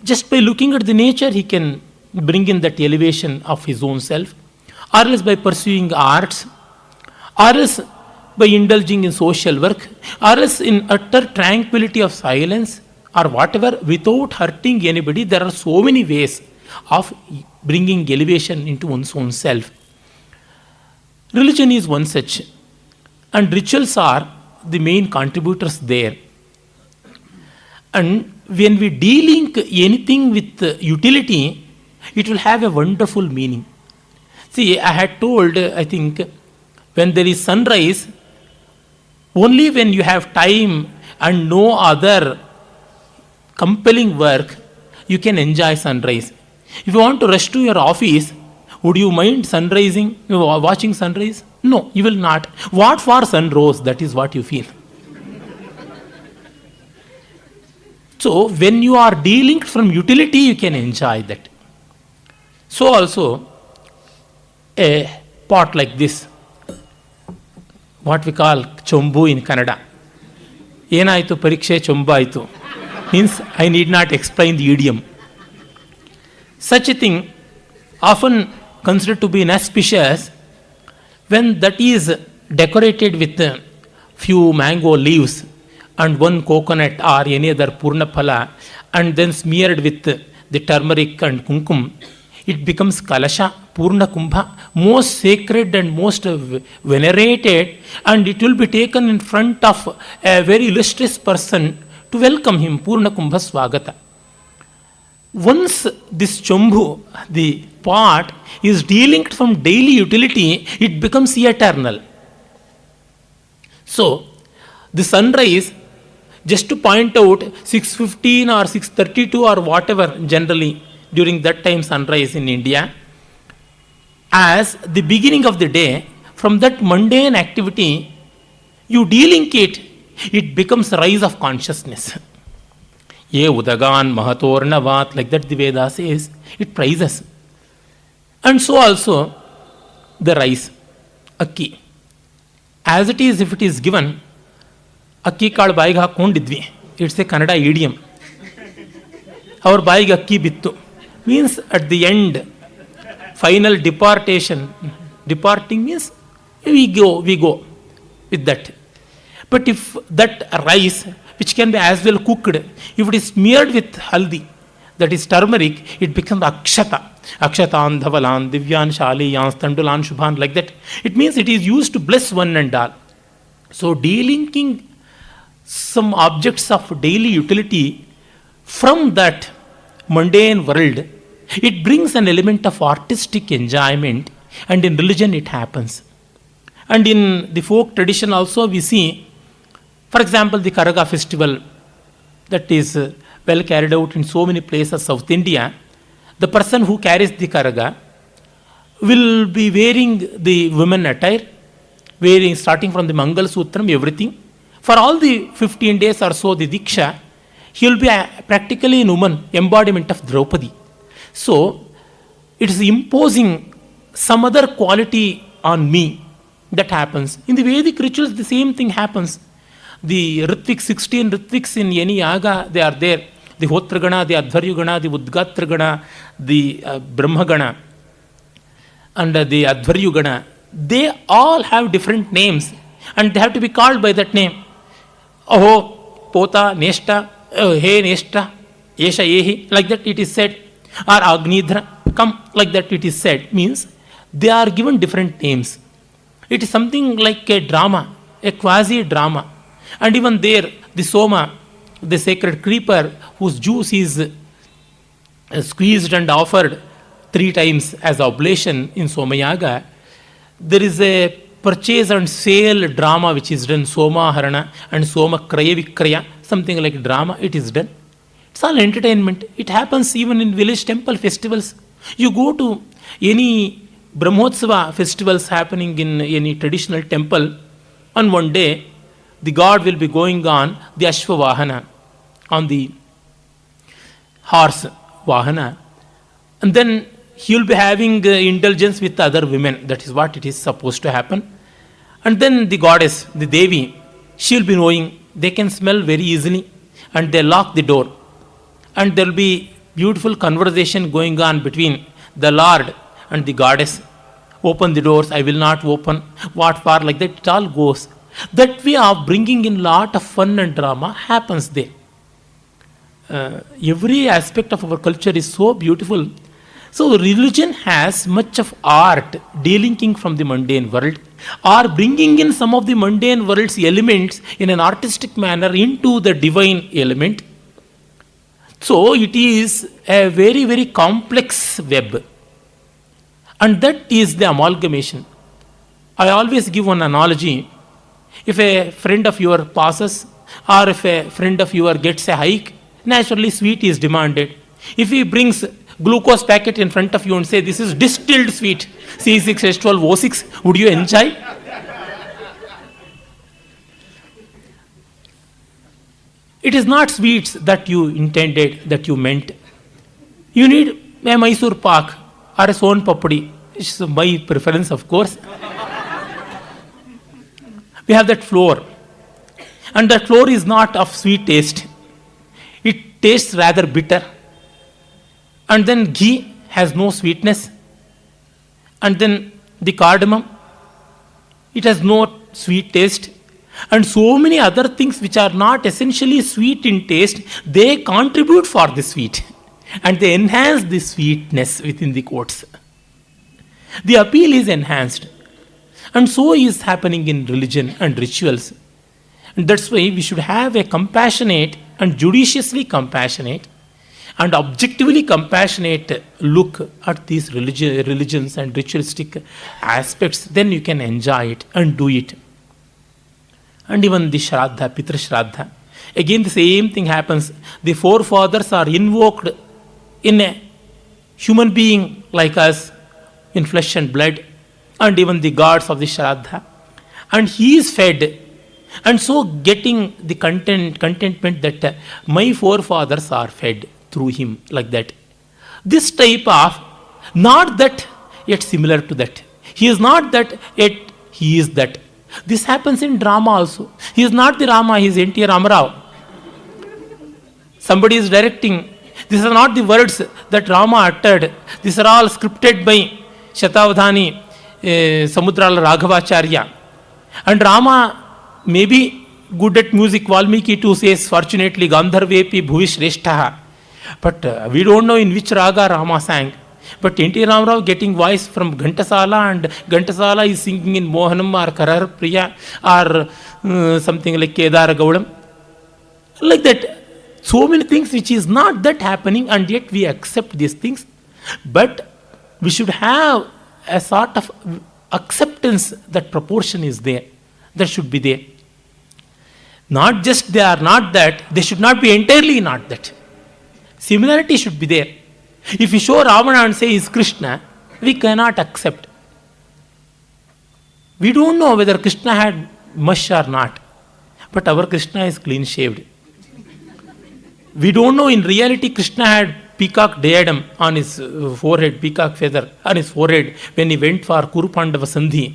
Just by looking at the nature, he can bring in that elevation of his own self, or else by pursuing arts, or else by indulging in social work, or else in utter tranquility of silence, or whatever, without hurting anybody. There are so many ways of bringing elevation into one's own self. Religion is one such, and rituals are the main contributors there. And when we de-link anything with utility, it will have a wonderful meaning. See, I had told, I think, when there is sunrise, only when you have time and no other compelling work, you can enjoy sunrise. If you want to rush to your office, would you mind watching sunrise? No, you will not. What for sun rose? That is what you feel. So, when you are de-linked from utility, you can enjoy that. So also, a pot like this, what we call chombu in Kannada. Yenaitu parikshe chombaitu. Means I need not explain the idiom. Such a thing often considered to be inauspicious when that is decorated with a few mango leaves and one coconut or any other purnaphala and then smeared with the turmeric and kumkum. It becomes kalasha, purna kumbha, most sacred and most venerated, and it will be taken in front of a very illustrious person to welcome him, purna kumbha swagata. Once this chombu, the pot, is de-linked from daily utility, it becomes eternal. So, the sunrise, just to point out, 6:15 or 6:32 or whatever, generally during that time sunrise in India, as the beginning of the day, from that mundane activity, you de-link it, it becomes rise of consciousness. Ye udagan mahatornavat, like that the Veda says, it praises. And so also the rice, akki. As it is, if it is given, akki kaal baige hakondidvi. It's a Kannada idiom. Our baige akki bittu. Means at the end, final departing means we go with that. But if that rice, which can be as well cooked, if it is smeared with haldi, that is turmeric, it becomes akshata. Akshatan, dhavalan, divyan, shaliyan, standulan, shubhan, like that. It means it is used to bless one and all. So, de-linking some objects of daily utility from that mundane world, it brings an element of artistic enjoyment, and in religion it happens. And in the folk tradition also we see, for example, the Karaga festival that is well carried out in so many places of South India. The person who carries the Karaga will be wearing the women attire, starting from the Mangal Sutram, everything. For all the 15 days or so, the Diksha, he will be practically a woman, embodiment of Draupadi. So, it is imposing some other quality on me. That happens. In the Vedic rituals, the same thing happens. The Ritviks, 16 Ritviks in any yaga, they are there. The Hotragana, the Advaryugana, the Udgatragana, the Brahmagana, and the Advaryugana, they all have different names and they have to be called by that name. Aho, Pota, Neshta, He Neshta, Yesha Yehi, like that it is said. Or Agnidra, come, like that it is said. Means they are given different names. It is something like a drama, a quasi-drama. And even there, the Soma, the sacred creeper, whose juice is squeezed and offered 3 times as oblation in Somayaga, there is a purchase and sale drama which is done, Soma Harana and Soma Kraya Vikraya, something like drama, it is done. It's all entertainment. It happens even in village temple festivals. You go to any Brahmotsava festivals happening in any traditional temple, on one day, the god will be going on the Ashwavahana, on the horse Vahana, and then he will be having indulgence with other women. That is what it is supposed to happen. And then the goddess, the Devi, she will be knowing, they can smell very easily, and they lock the door. And there will be beautiful conversation going on between the Lord and the goddess. Open the doors, I will not open. What for? Like that, it all goes. That way of bringing in lot of fun and drama happens there. Every aspect of our culture is so beautiful. So religion has much of art delinking from the mundane world, or bringing in some of the mundane world's elements in an artistic manner into the divine element. So it is a very, very complex web. And that is the amalgamation. I always give one analogy. If a friend of yours passes, or if a friend of yours gets a hike, naturally sweet is demanded. If he brings glucose packet in front of you and say, this is distilled sweet, C6H12O6, would you enjoy? It is not sweets that you intended, that you meant. You need a Mysore Pak or a Son Papadi. It's my preference, of course. We have that flour. And that flour is not of sweet taste. It tastes rather bitter. And then ghee has no sweetness. And then the cardamom, it has no sweet taste. And so many other things which are not essentially sweet in taste, they contribute for the sweet. And they enhance the sweetness within the quotes. The appeal is enhanced. And so is happening in religion and rituals. And that's why we should have a compassionate and judiciously compassionate and objectively compassionate look at these religions and ritualistic aspects. Then you can enjoy it and do it. And even the Shraddha, Pitra Shraddha. Again, the same thing happens. The forefathers are invoked in a human being like us, in flesh and blood, and even the gods of the Shraddha. And he is fed. And so getting the contentment that my forefathers are fed through him, like that. This type of, not that, yet similar to that. He is not that, yet he is that. This happens in drama also. He is not the Rama, he is N.T. Ramarao. Somebody is directing. These are not the words that Rama uttered. These are all scripted by Shatavadhani, Samudrala Raghavacharya. And Rama may be good at music. Valmiki too says, fortunately, Gandharvepi Bhuvish Reshtaha. But we don't know in which raga Rama sang. But N.T. Ramarao getting voice from Ghantasala, and Ghantasala is singing in Mohanam or Karar Priya or something like Kedar Gaudam. Like that. So many things which is not that happening, and yet we accept these things. But we should have a sort of acceptance that proportion is there. That should be there. Not just they are not that, they should not be entirely not that. Similarity should be there. If we show Ravana and say he is Krishna, we cannot accept. We don't know whether Krishna had mush or not, but our Krishna is clean shaved. We don't know in reality Krishna had peacock diadem on his forehead, peacock feather on his forehead when he went for Kuru Pandava Sandhi.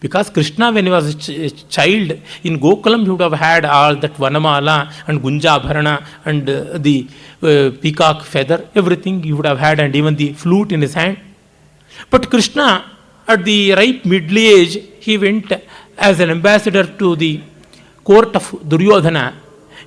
Because Krishna, when he was a child in Gokulam, he would have had all that Vanamala and Gunja Bharana and the peacock feather, everything he would have had, and even the flute in his hand. But Krishna, at the ripe middle age, he went as an ambassador to the court of Duryodhana.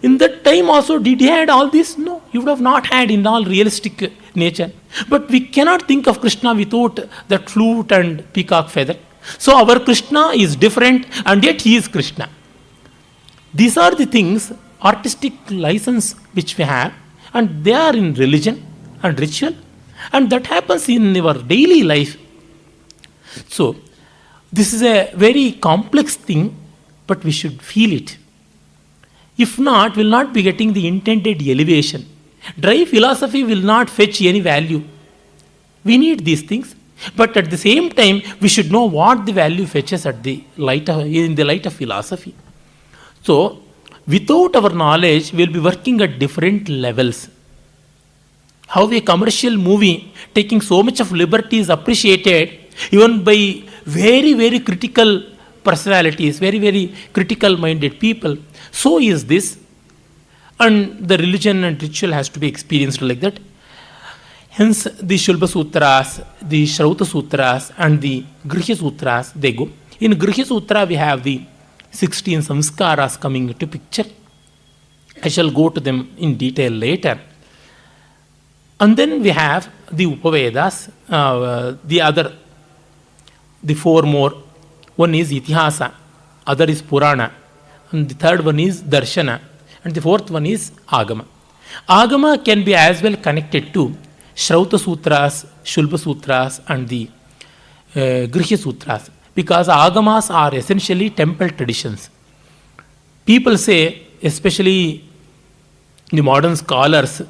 In that time also, did he had all this? No, he would have not had in all realistic nature. But we cannot think of Krishna without that flute and peacock feather. So our Krishna is different, and yet he is Krishna. These are the things, artistic license which we have, and they are in religion and ritual, and that happens in our daily life. So this is a very complex thing, but we should feel it. If not, we will not be getting the intended elevation. Dry philosophy will not fetch any value. We need these things. But at the same time, we should know what the value fetches in the light of philosophy. So, without our knowledge, we will be working at different levels. How a commercial movie taking so much of liberty is appreciated even by very, very critical personalities, very, very critical minded people. So is this. And the religion and ritual has to be experienced like that. Hence, the Shulba Sutras, the Shrauta Sutras, and the Grihya Sutras, they go. In Grihya Sutra, we have the 16 samskaras coming into picture. I shall go to them in detail later. And then we have the Upavedas, the four more. One is Itihasa, other is Purana, and the third one is Darshana, and the fourth one is Agama. Agama can be as well connected to Shrauta Sutras, Shulba Sutras, and the Grihya Sutras, because Agamas are essentially temple traditions. People say, especially the modern scholars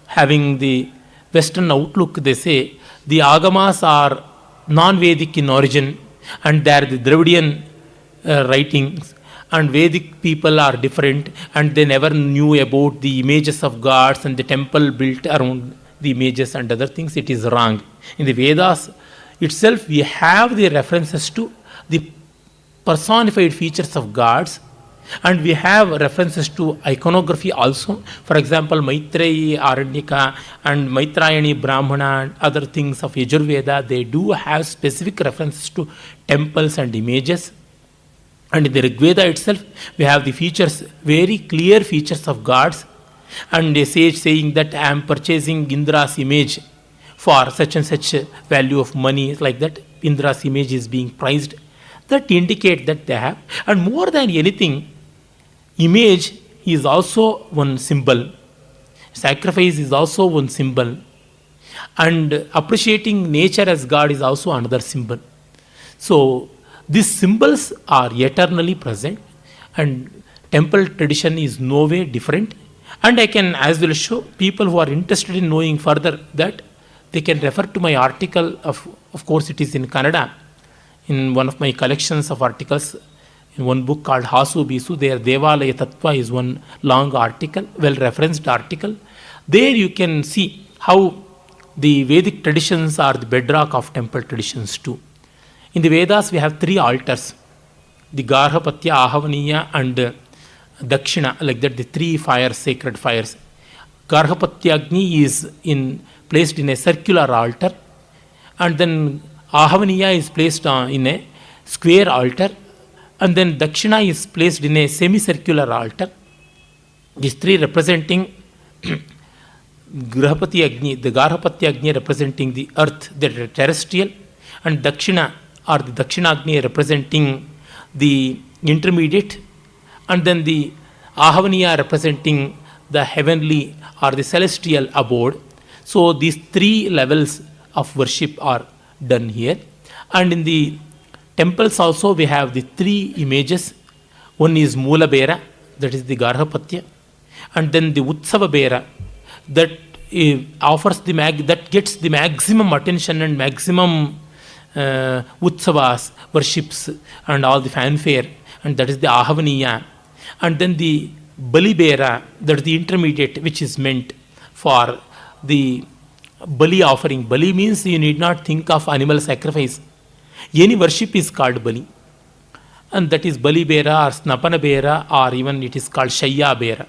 having the Western outlook, they say the Agamas are non-Vedic in origin, and they are the Dravidian writings, and Vedic people are different, and they never knew about the images of gods and the temple built around the images and other things. It is wrong. In the Vedas itself, we have the references to the personified features of gods, and we have references to iconography also. For example, Maitreyi Aranyaka and Maitrayani Brahmana and other things of Yajurveda, they do have specific references to temples and images. And in the Rigveda itself, we have the features, very clear features of gods, and a sage saying that I am purchasing Indra's image for such and such value of money, like that. Indra's image is being priced. That indicate that they have. And more than anything, image is also one symbol. Sacrifice is also one symbol. And appreciating nature as God is also another symbol. So, these symbols are eternally present, and temple tradition is no way different. And I can as well show people who are interested in knowing further that they can refer to my article, of course it is in Kannada, in one of my collections of articles, in one book called Hasu Bisu. There Devalaya Tattva is one long article, well referenced article. There you can see how the Vedic traditions are the bedrock of temple traditions too. In the Vedas we have three altars, the Garhapatya, Ahavaniya and Dakshina, like that, the three fires, sacred fires. Garhapatya Agni is placed in a circular altar, and then Ahavaniya is placed in a square altar, and then Dakshina is placed in a semicircular altar. These three representing Grahapati Agni, the Garhapatya Agni representing the earth, the terrestrial, and Dakshina or the Dakshina Agni representing the intermediate, and then the Ahavaniya representing the heavenly or the celestial abode. So these three levels of worship are done here. And in the temples also we have the three images. One is Moola Bera, that is the Garhapatya, and then the Utsava Bera, that offers that gets the maximum attention and maximum Utsavas, worships and all the fanfare, and that is the Ahavaniya. And then the Bali Bera, that is the intermediate, which is meant for the Bali offering. Bali means you need not think of animal sacrifice. Any worship is called Bali. And that is Bali Bera or Snapana Bera, or even it is called Shaya Bera.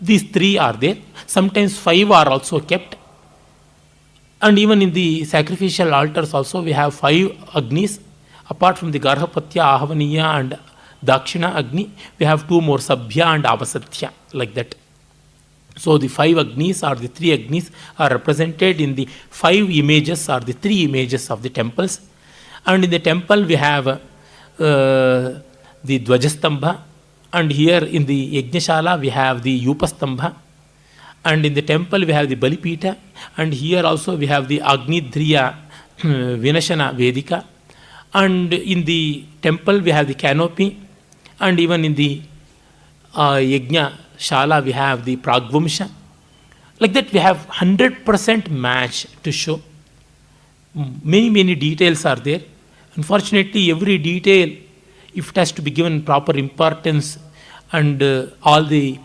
These three are there. Sometimes 5 are also kept. And even in the sacrificial altars also we have 5 Agnis. Apart from the Garhapatya, Ahavaniya and Dakshina Agni, we have 2 more, Sabhya and Avasatya, like that. So the 5 Agnis or the 3 Agnis are represented in the 5 images or the 3 images of the temples. And in the temple we have the Dvajastambha, and here in the Yajnashala we have the Yupastambha, and in the temple we have the Balipita, and here also we have the Agnidriya Vinashana Vedika, and in the temple we have the canopy, and even in the Yajna Shala we have the Pragvamsha. Like that we have 100% match to show. Many details are there. Unfortunately, every detail, if it has to be given proper importance and all the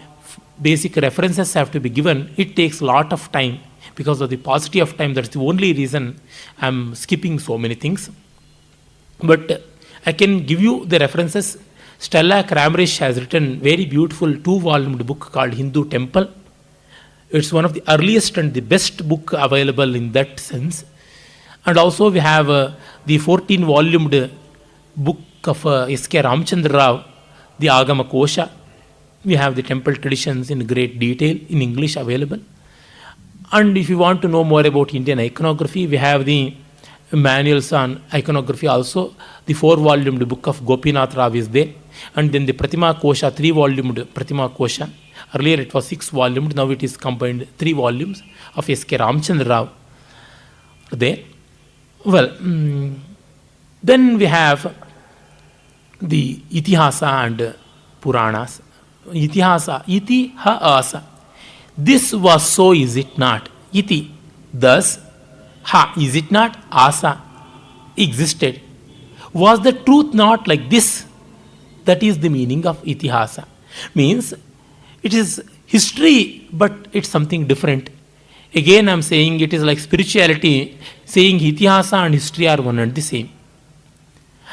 basic references have to be given, it takes a lot of time. Because of the paucity of time, that's the only reason I'm skipping so many things. But I can give you the references. Stella Kramrisch has written very beautiful 2-volumed book called Hindu Temple. It's one of the earliest and the best book available in that sense. And also we have the 14-volumed book of S.K. Ramchandra Rao, the Agama Kosha. We have the temple traditions in great detail in English available. And if you want to know more about Indian iconography, we have the manuals on iconography also. The 4-volumed book of Gopinath Rao is there. And then the Pratima Kosha, 3-volumed Pratima Kosha. Earlier it was 6-volumed, now it is combined 3 volumes of S.K. Ramchandra Rao there. Well, then we have the Itihasa and Puranas. Itihasa, Iti-ha-asa. This was so, is it not? Iti, thus, ha, is it not? Asa, existed. Was the truth not like this? That is the meaning of Itihasa. Means, it is history, but it's something different. Again, I am saying it is like spirituality, saying Itihasa and history are one and the same.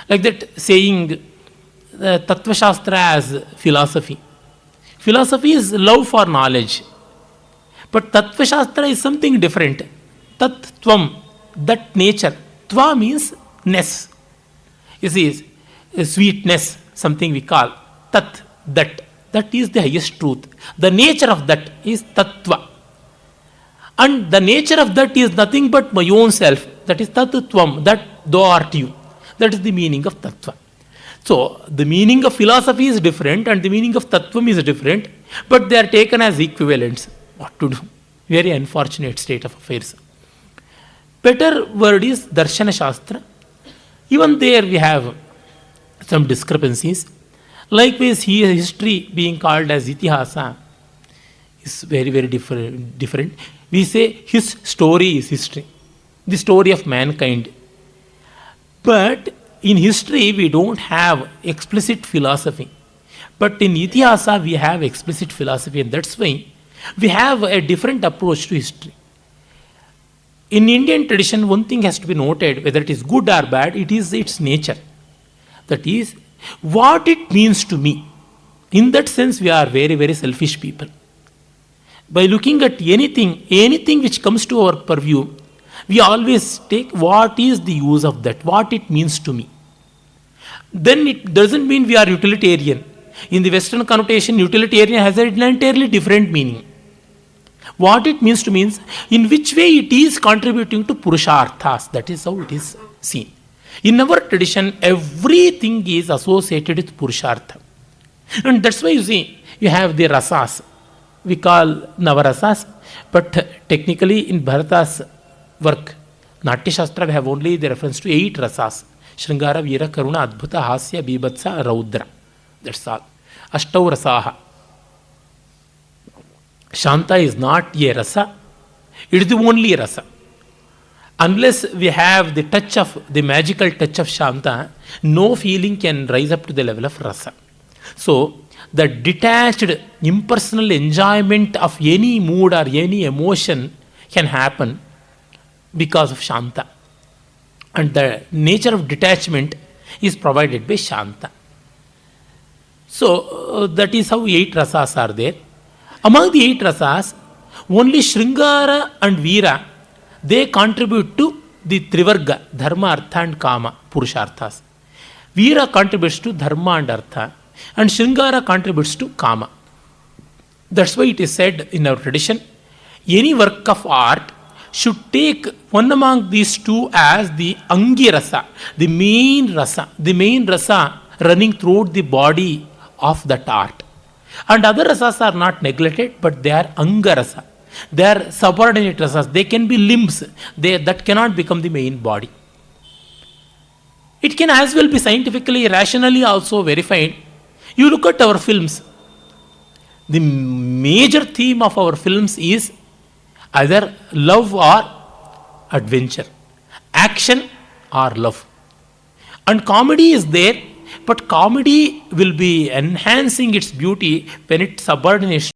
Like that, saying Tattva Shastra as philosophy. Philosophy is love for knowledge. But Tattva Shastra is something different. Tat Tvam, that nature. Tva means ness. You see, sweetness, something we call. Tat, that. That is the highest truth. The nature of that is Tattva. And the nature of that is nothing but my own self. That is Tattvam, that thou art you. That is the meaning of Tattva. So, the meaning of philosophy is different and the meaning of Tattvam is different, but they are taken as equivalents. What to do? Very unfortunate state of affairs. Better word is Darshana Shastra. Even there we have some discrepancies. Likewise, here history being called as Itihasa is very different. We say his story is history, the story of mankind. But in history, we don't have explicit philosophy. But in Itihasa, we have explicit philosophy, and that's why we have a different approach to history. In Indian tradition, one thing has to be noted, whether it is good or bad, it is its nature. That is, what it means to me. In that sense, we are very selfish people. By looking at anything which comes to our purview, we always take what is the use of that, what it means to me. Then it doesn't mean we are utilitarian. In the Western connotation, utilitarian has an entirely different meaning. What it means to means in which way it is contributing to Purusharthas. That is how it is seen. In our tradition, everything is associated with Purushartha. And that's why you see, you have the rasas. We call Navarasas, but technically in Bharata's work, Natya Shastra, we have only the reference to 8 rasas. Shringara, Veera, Karuna, Adbhuta, Hasya, Bibhatsa, Raudra. That's all. Ashtau rasaha. Shanta is not a rasa. It is the only rasa. Unless we have the magical touch of Shanta, no feeling can rise up to the level of rasa. So, the detached, impersonal enjoyment of any mood or any emotion can happen because of Shanta. And the nature of detachment is provided by Shanta. So, that is how 8 rasas are there. Among the 8 rasas, only Shringara and Veera, they contribute to the Trivarga, Dharma, Artha and Kama, Purusharthas. Veera contributes to Dharma and Artha, and Shringara contributes to Kama. That's why it is said in our tradition, any work of art should take one among these two as the Angi Rasa, the main rasa running throughout the body of that art. And other rasas are not neglected, but they are Anga Rasa. They are subordinate rasas. They can be limbs. That cannot become the main body. It can as well be scientifically, rationally also verified. You look at our films. The major theme of our films is either love or adventure, action or love. And comedy is there, but comedy will be enhancing its beauty when it subordinates